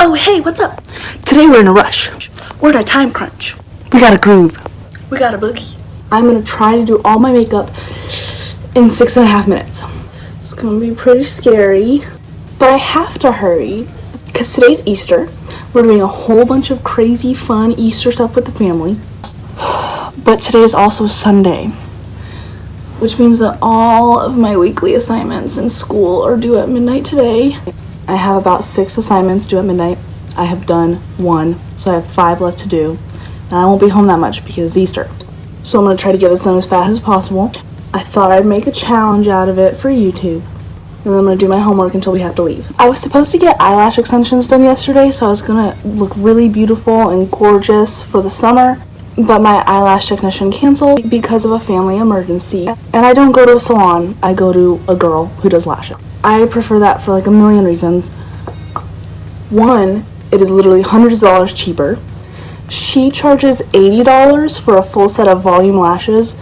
Oh, hey, what's up? Today we're in a rush. We're in a time crunch. We gotta groove. We gotta boogie. I'm gonna try to do all my makeup in 6.5 minutes. It's gonna be pretty scary, but I have to hurry because today's Easter. We're doing a whole bunch of crazy, fun Easter stuff with the family. But today is also Sunday, which means that all of my weekly assignments in school are due at midnight today. I have about 6 assignments due at midnight. I have done 1, so I have 5 left to do. And I won't be home that much because it's Easter. So I'm going to try to get this done as fast as possible. I thought I'd make a challenge out of it for YouTube. And then I'm going to do my homework until we have to leave. I was supposed to get eyelash extensions done yesterday, so I was going to look really beautiful and gorgeous for the summer. But my eyelash technician canceled because of a family emergency. And I don't go to a salon. I go to a girl who does lashes. I prefer that for like a million reasons. One, it is literally hundreds of dollars cheaper. She charges $80 for a full set of volume lashes,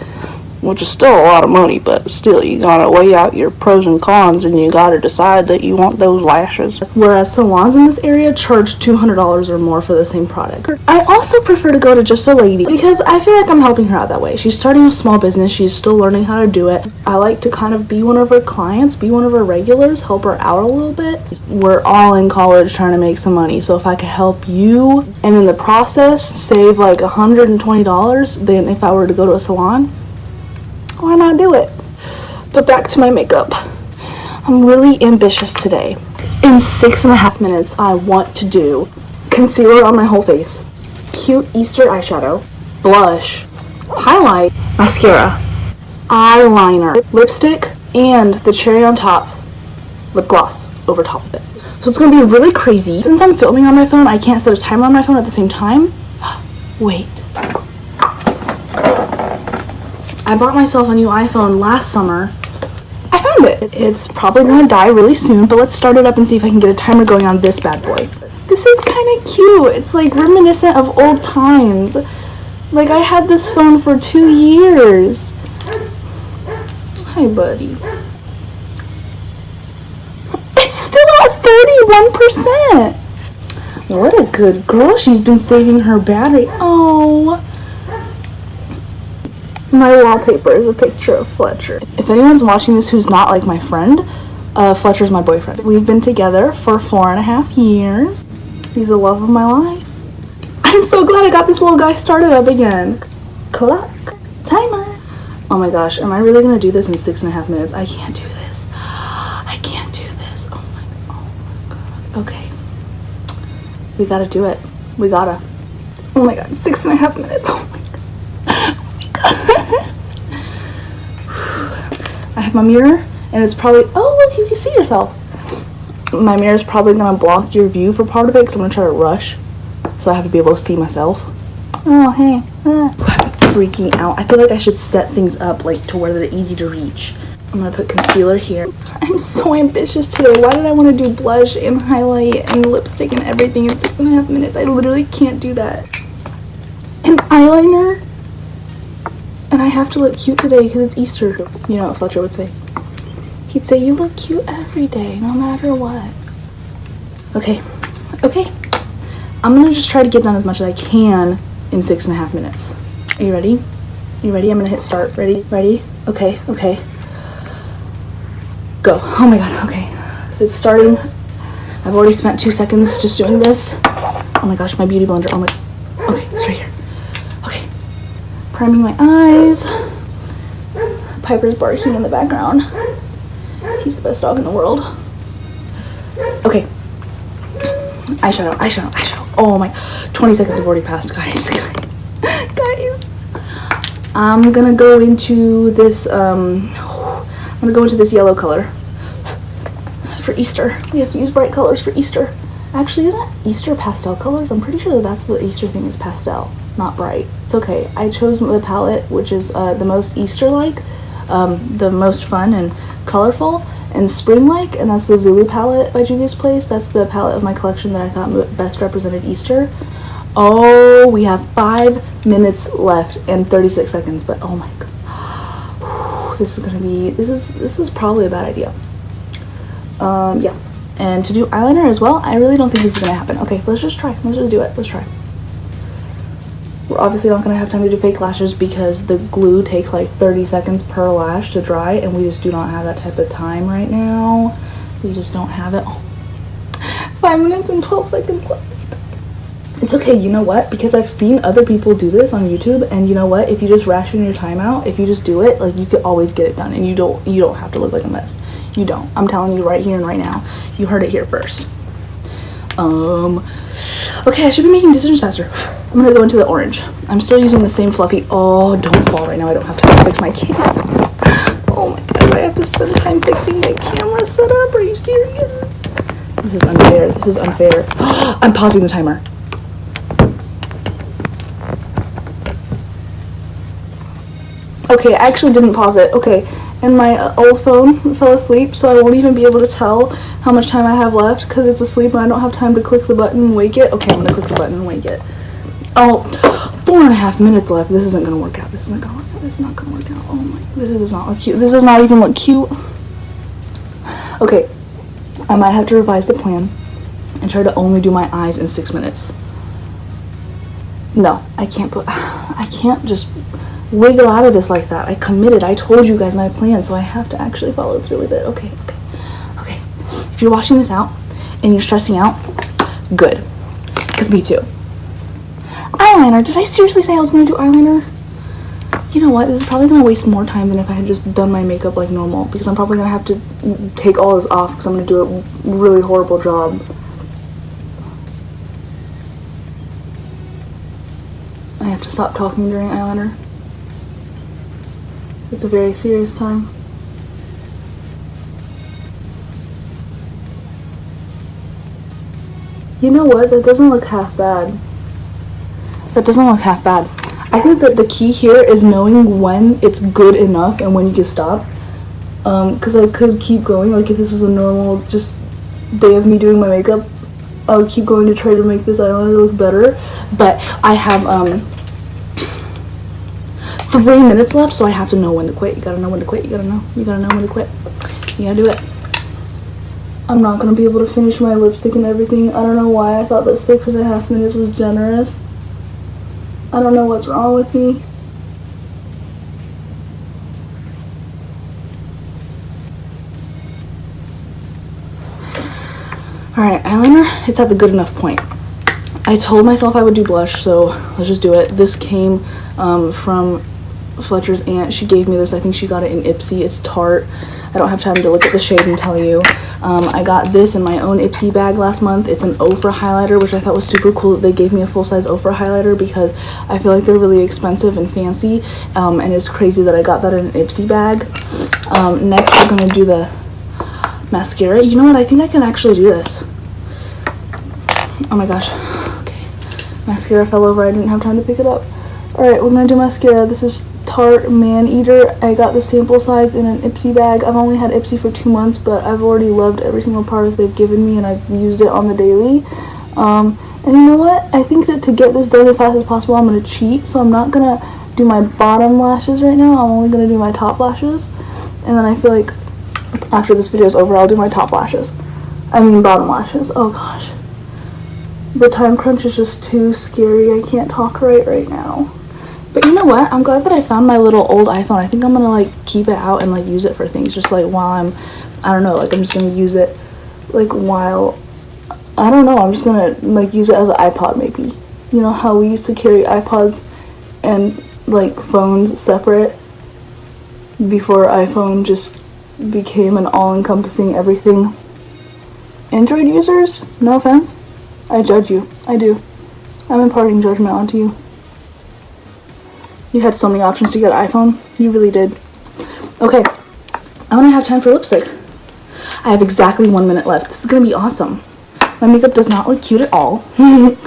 which is still a lot of money, but still, you gotta weigh out your pros and cons and you gotta decide that you want those lashes. Whereas salons in this area charge $200 or more for the same product. I also prefer to go to just a lady because I feel like I'm helping her out that way. She's starting a small business, she's still learning how to do it. I like to kind of be one of her clients, be one of her regulars, help her out a little bit. We're all in college trying to make some money, so if I could help you and in the process save like $120 than if I were to go to a salon, why not do it? But back to my makeup. I'm really ambitious today. In 6.5 minutes, I want to do concealer on my whole face, cute Easter eyeshadow, blush, highlight, mascara, eyeliner, lipstick, and the cherry on top, lip gloss over top of it. So it's gonna be really crazy. Since I'm filming on my phone, I can't set a timer on my phone at the same time. Wait. I bought myself a new iPhone last summer. I found it. It's probably going to die really soon, but let's start it up and see if I can get a timer going on this bad boy. This is kind of cute. It's like reminiscent of old times. Like I had this phone for 2 years. Hi, buddy. It's still at 31%. What a good girl. She's been saving her battery. Oh. My wallpaper is a picture of Fletcher. If anyone's watching this who's not like my friend, Fletcher's my boyfriend. We've been together for 4.5 years. He's the love of my life. I'm so glad I got this little guy started up again. Clock. Timer. Oh my gosh, am I really gonna do this in 6.5 minutes? I can't do this. I can't do this. Oh my god. Okay. We gotta do it. We gotta. Oh my god, 6.5 minutes. Oh my god. I have my mirror and it's probably, oh look, you can see yourself. My mirror is probably gonna block your view for part of it because I'm gonna try to rush, so I have to be able to see myself. Oh hey. I'm freaking out. I feel like I should set things up like to where they're easy to reach. I'm gonna put concealer here. I'm so ambitious today. Why did I want to do blush and highlight and lipstick and everything in 6.5 minutes? I literally can't do that. And eyeliner. And I have to look cute today because it's Easter. You know what Fletcher would say? He'd say, you look cute every day, no matter what. Okay. I'm going to just try to get done as much as I can in 6.5 minutes. Are you ready? You ready? I'm going to hit start. Ready? Okay. Go. Oh my god, okay. So it's starting. I've already spent 2 seconds just doing this. Oh my gosh, my beauty blender. Oh my. Okay, it's right here. Priming my eyes. Piper's barking in the background. He's the best dog in the world. Okay. Eyeshadow. Oh my. 20 seconds have already passed, guys. Guys. I'm gonna go into this, yellow color. For Easter. We have to use bright colors for Easter. Actually, isn't Easter pastel colors? I'm pretty sure that's the Easter thing is pastel. Not bright. It's okay. I chose the palette, which is the most Easter-like, the most fun and colorful and spring-like, and that's the Zulu palette by Juvia's Place. That's the palette of my collection that I thought best represented Easter. Oh, we have 5 minutes left and 36 seconds, but oh my god. This is probably a bad idea. Yeah. And to do eyeliner as well, I really don't think this is gonna happen. Okay, let's just try. Let's just do it. Let's try. We're obviously not gonna have time to do fake lashes because the glue takes like 30 seconds per lash to dry, and we just do not have that type of time right now. We just don't have it. 5 minutes and 12 seconds left. It's okay, you know what? Because I've seen other people do this on YouTube, and you know what? If you just ration your time out, if you just do it, like, you could always get it done, and you don't have to look like a mess. You don't. I'm telling you right here and right now. You heard it here first. Okay, I should be making decisions faster. I'm gonna go into the orange. I'm still using the same fluffy. Oh, don't fall right now. I don't have time to fix my camera. Oh my god, I have to spend time fixing my camera setup. Are you serious? This is unfair. This is unfair. I'm pausing the timer. Okay, I actually didn't pause it. Okay, and my old phone fell asleep, so I won't even be able to tell how much time I have left because it's asleep and I don't have time to click the button and wake it. Okay, I'm gonna click the button and wake it. Oh, 4.5 minutes left. This isn't gonna work out. This isn't gonna work out. This is not gonna work out. Oh my, this does not look cute. This does not even look cute. Okay, I might have to revise the plan and try to only do my eyes in 6 minutes. No, I can't just wiggle out of this like that. I committed. I told you guys my plan, so I have to actually follow through with it. Okay. If you're watching this out and you're stressing out, good. Because me too. Eyeliner. Did I seriously say I was going to do eyeliner? You know what? This is probably going to waste more time than if I had just done my makeup like normal, because I'm probably going to have to take all this off because I'm going to do a really horrible job. I have to stop talking during eyeliner. It's a very serious time. You know what? That doesn't look half bad. That doesn't look half bad. I think that the key here is knowing when it's good enough and when you can stop. Because I could keep going. Like, if this was a normal just day of me doing my makeup, I would keep going to try to make this eyeliner look better. But I have 3 minutes left, so I have to know when to quit. You gotta know when to quit. You gotta know when to quit. You gotta do it. I'm not gonna be able to finish my lipstick and everything. I don't know why I thought that 6.5 minutes was generous. I don't know what's wrong with me. Alright, eyeliner, it's at the good enough point. I told myself I would do blush, so let's just do it. This came from Fletcher's aunt. She gave me this. I think she got it in Ipsy. It's Tarte. I don't have time to look at the shade and tell you. I got this in my own Ipsy bag last month. It's an Ofra highlighter, which I thought was super cool that they gave me a full-size Ofra highlighter because I feel like they're really expensive and fancy, and it's crazy that I got that in an Ipsy bag. Next, we're going to do the mascara. You know what? I think I can actually do this. Oh my gosh. Okay. Mascara fell over. I didn't have time to pick it up. Alright, we're going to do mascara. This is Tarte Man Eater. I got the sample size in an Ipsy bag. I've only had Ipsy for 2 months, but I've already loved every single product they've given me, and I've used it on the daily. And you know what? I think that to get this done as fast as possible, I'm going to cheat. So I'm not going to do my bottom lashes right now. I'm only going to do my top lashes. And then I feel like after this video is over, I'll do my top lashes. I mean bottom lashes. Oh gosh. The time crunch is just too scary. I can't talk right now. But you know what? I'm glad that I found my little old iPhone. I think I'm gonna like keep it out and like use it for things. Just like while I don't know, like I'm just gonna use it like while, I don't know, I'm just gonna like use it as an iPod maybe. You know how we used to carry iPods and like phones separate before iPhone just became an all-encompassing everything. Android users, no offense, I judge you. I do. I'm imparting judgment onto you. You had so many options to get an iPhone. You really did. Okay, I don't have time for lipstick. I have exactly 1 minute left. This is gonna be awesome. My makeup does not look cute at all. And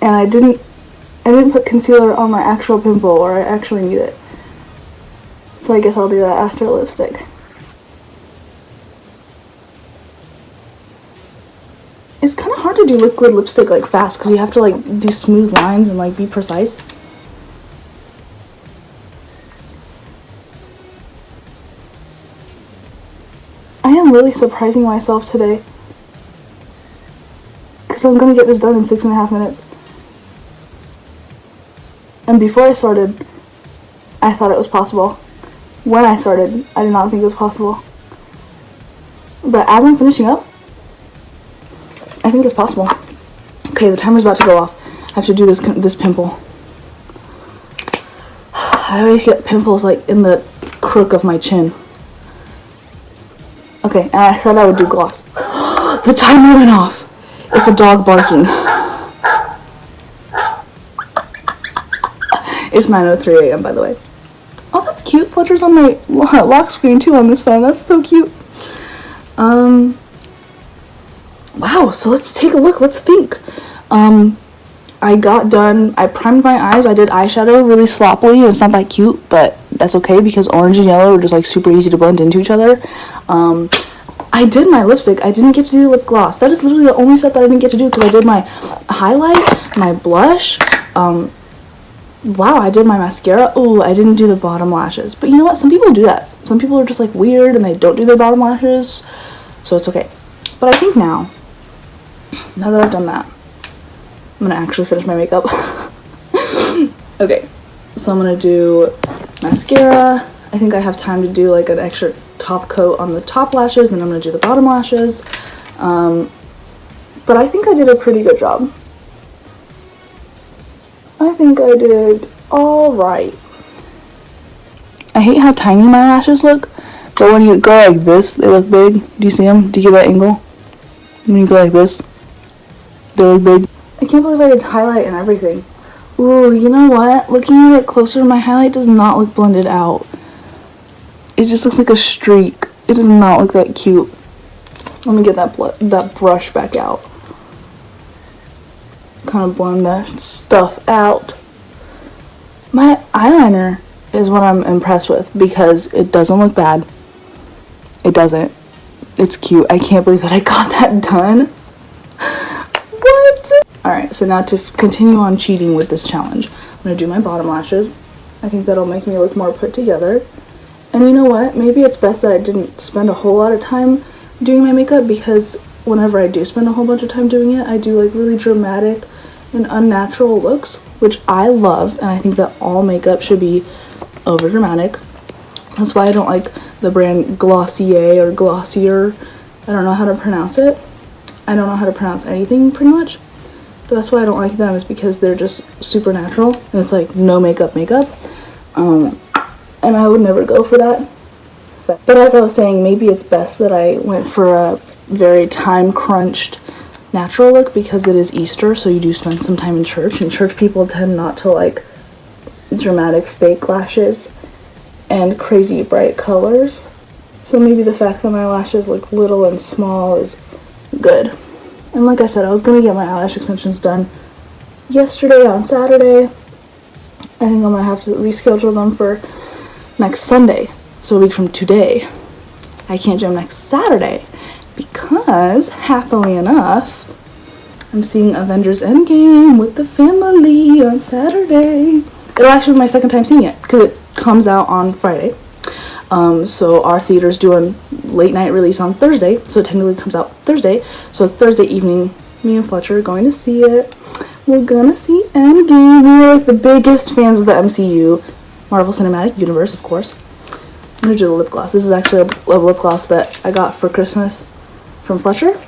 I didn't put concealer on my actual pimple, or I actually need it. So I guess I'll do that after lipstick. It's kind of hard to do liquid lipstick like fast because you have to like do smooth lines and like be precise. I am I'm really surprising myself today. Because I'm going to get this done in 6.5 minutes. And before I started, I thought it was possible. When I started, I did not think it was possible. But as I'm finishing up, I think it's possible. Okay, the timer's about to go off. I have to do this pimple. I always get pimples like in the crook of my chin. Okay, and I said I would do gloss. The timer went off. It's a dog barking. It's 9:03 a.m. by the way. Oh, that's cute. Fletcher's on my lock screen too on this phone. That's so cute. Wow, so let's take a look. Let's think. I got done. I primed my eyes. I did eyeshadow really sloppily. It's not that cute, but that's okay because orange and yellow are just like super easy to blend into each other. I did my lipstick. I didn't get to do lip gloss. That is literally the only stuff that I didn't get to do because I did my highlight, my blush. Wow, I did my mascara. Oh, I didn't do the bottom lashes. But you know what? Some people do that. Some people are just like weird and they don't do their bottom lashes. So it's okay. But I think now that I've done that, I'm going to actually finish my makeup. Okay, so I'm going to do mascara. I think I have time to do like an extra top coat on the top lashes, then I'm going to do the bottom lashes. But I think I did a pretty good job. I think I did alright. I hate how tiny my lashes look, but when you go like this, they look big. Do you see them? Do you get that angle? When you go like this, they look big. I can't believe I did highlight and everything. Ooh, you know what? Looking at it closer, my highlight does not look blended out. It just looks like a streak. It does not look that cute. Let me get that brush back out. Kind of blend that stuff out. My eyeliner is what I'm impressed with because it doesn't look bad. It doesn't. It's cute. I can't believe that I got that done. What? Alright, so now to continue on cheating with this challenge, I'm going to do my bottom lashes. I think that'll make me look more put together. And you know what? Maybe it's best that I didn't spend a whole lot of time doing my makeup because whenever I do spend a whole bunch of time doing it, I do like really dramatic and unnatural looks, which I love, and I think that all makeup should be over dramatic. That's why I don't like the brand Glossier or Glossier. I don't know how to pronounce it. I don't know how to pronounce anything pretty much, but that's why I don't like them, is because they're just super natural and it's like no makeup. And I would never go for that. But as I was saying, maybe it's best that I went for a very time crunched natural look because it is Easter, so you do spend some time in church, and church people tend not to like dramatic fake lashes and crazy bright colors. So maybe the fact that my lashes look little and small is good. And like I said, I was gonna get my eyelash extensions done yesterday on Saturday. I think I'm gonna have to reschedule them for next Sunday, so a week from today. I can't do them next Saturday because, happily enough, I'm seeing Avengers Endgame with the family on Saturday. It'll actually be my second time seeing it because it comes out on Friday. So our theater's doing late night release on Thursday, so it technically comes out Thursday. So Thursday evening, me and Fletcher are going to see it. We're gonna see Endgame. We're like the biggest fans of the MCU, Marvel Cinematic Universe, of course. I'm gonna do the lip gloss. This is actually a lip gloss that I got for Christmas from Fletcher.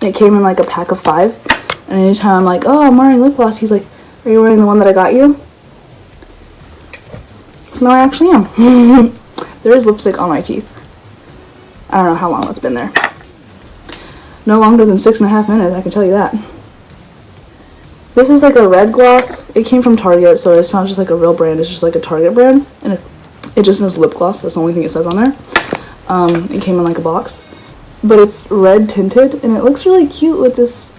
It came in like a pack of 5, and anytime I'm like, oh, I'm wearing lip gloss, he's like, are you wearing the one that I got you? So now I actually am. There is lipstick on my teeth. I don't know how long it's been there. No longer than 6.5 minutes, I can tell you that. This is like a red gloss. It came from Target, so it's not just like a real brand, it's just like a Target brand, and it just says lip gloss. That's the only thing it says on there. It came in like a box, but it's red tinted, and it looks really cute with this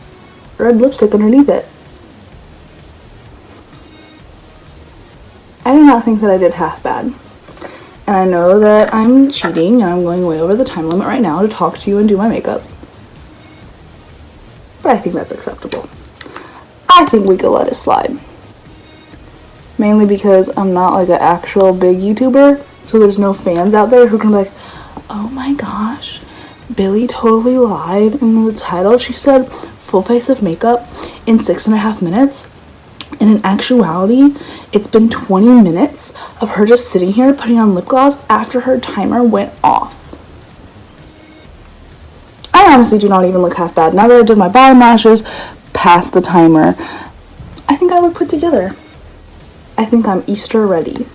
red lipstick underneath it. I did not think that I did half bad. And I know that I'm cheating and I'm going way over the time limit right now to talk to you and do my makeup. But I think that's acceptable. I think we could let it slide. Mainly because I'm not like an actual big YouTuber, so there's no fans out there who can be like, Oh my gosh. Billie totally lied in the title. She said full face of makeup in 6.5 minutes. And in actuality, it's been 20 minutes of her just sitting here putting on lip gloss after her timer went off. I honestly do not even look half bad. Now that I did my bottom lashes past the timer, I think I look put together. I think I'm Easter ready.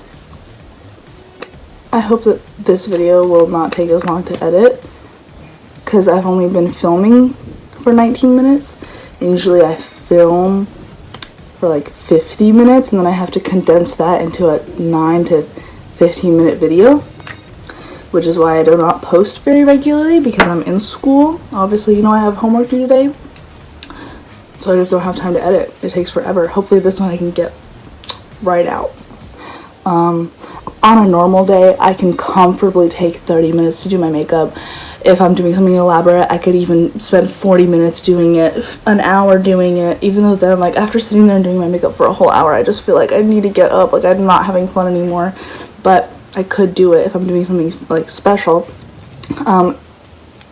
I hope that this video will not take as long to edit, because I've only been filming for 19 minutes. And usually I film for like 50 minutes and then I have to condense that into a 9 to 15 minute video, which is why I do not post very regularly, because I'm in school. Obviously, you know, I have homework due today, so I just don't have time to edit. It takes forever. Hopefully this one I can get right out. On a normal day, I can comfortably take 30 minutes to do my makeup. If I'm doing something elaborate, I could even spend 40 minutes doing it, an hour doing it, even though then, like, after sitting there and doing my makeup for a whole hour, I just feel like I need to get up, like, I'm not having fun anymore. But I could do it if I'm doing something, like, special.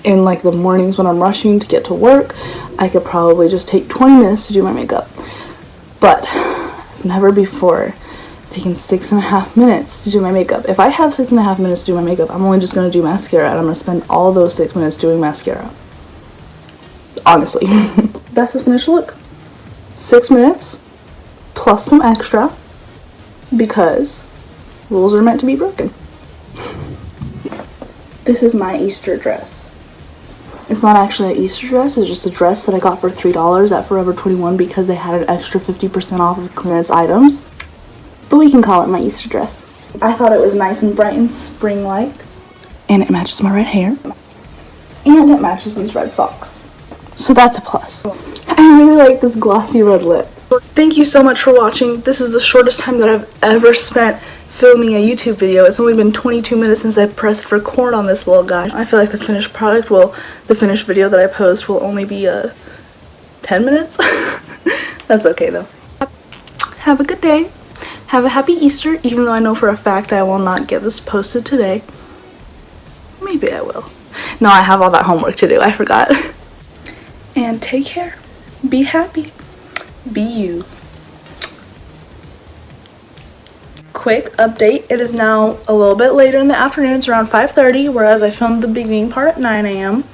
In, like, the mornings when I'm rushing to get to work, I could probably just take 20 minutes to do my makeup. But I've never before taken 6.5 minutes to do my makeup. If I have 6.5 minutes to do my makeup, I'm only just going to do mascara, and I'm going to spend all those 6 minutes doing mascara. Honestly. That's the finished look. 6 minutes plus some extra, because rules are meant to be broken. This is my Easter dress. It's not actually an Easter dress, it's just a dress that I got for $3 at Forever 21 because they had an extra 50% off of clearance items. But we can call it my Easter dress. I thought it was nice and bright and spring-like. And it matches my red hair. And it matches these red socks. So that's a plus. I really like this glossy red lip. Thank you so much for watching. This is the shortest time that I've ever spent filming a YouTube video. It's only been 22 minutes since I pressed record on this little guy. I feel like the finished product the finished video that I post will only be 10 minutes. That's okay though. Have a good day. Have a happy Easter, even though I know for a fact I will not get this posted today. Maybe I will. No, I have all that homework to do. I forgot. And take care. Be happy. Be you. Quick update. It is now a little bit later in the afternoon. It's around 5:30, whereas I filmed the beginning part at 9 a.m.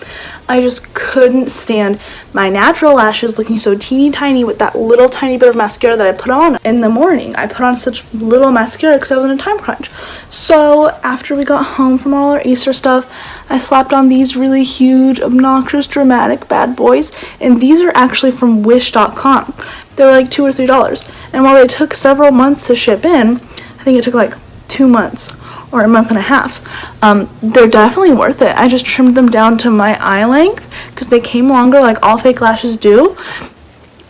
I just couldn't stand my natural lashes looking so teeny tiny with that little tiny bit of mascara that I put on in the morning. I put on such little mascara because I was in a time crunch. So after we got home from all our Easter stuff, I slapped on these really huge, obnoxious, dramatic bad boys. And these are actually from Wish.com. They're like $2 or $3. And while they took several months to ship in, I think it took like 2 months or a month and a half. They're definitely worth it. I just trimmed them down to my eye length because they came longer like all fake lashes do.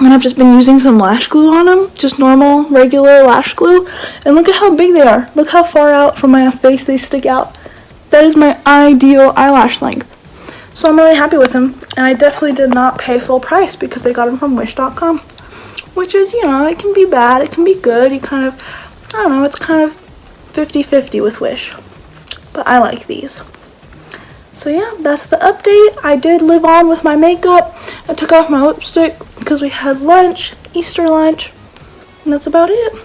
And I've just been using some lash glue on them, just normal, regular lash glue. And look at how big they are. Look how far out from my face they stick out. That is my ideal eyelash length. So I'm really happy with them. And I definitely did not pay full price because they got them from Wish.com. Which is, you know, it can be bad, it can be good. You kind of, I don't know, it's kind of 50-50 with Wish, but I like these. So yeah, that's the update. I did live on with my makeup. I took off my lipstick because we had lunch, Easter lunch, and that's about it.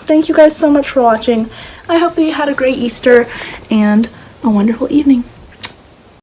Thank you guys so much for watching. I hope that you had a great Easter and a wonderful evening.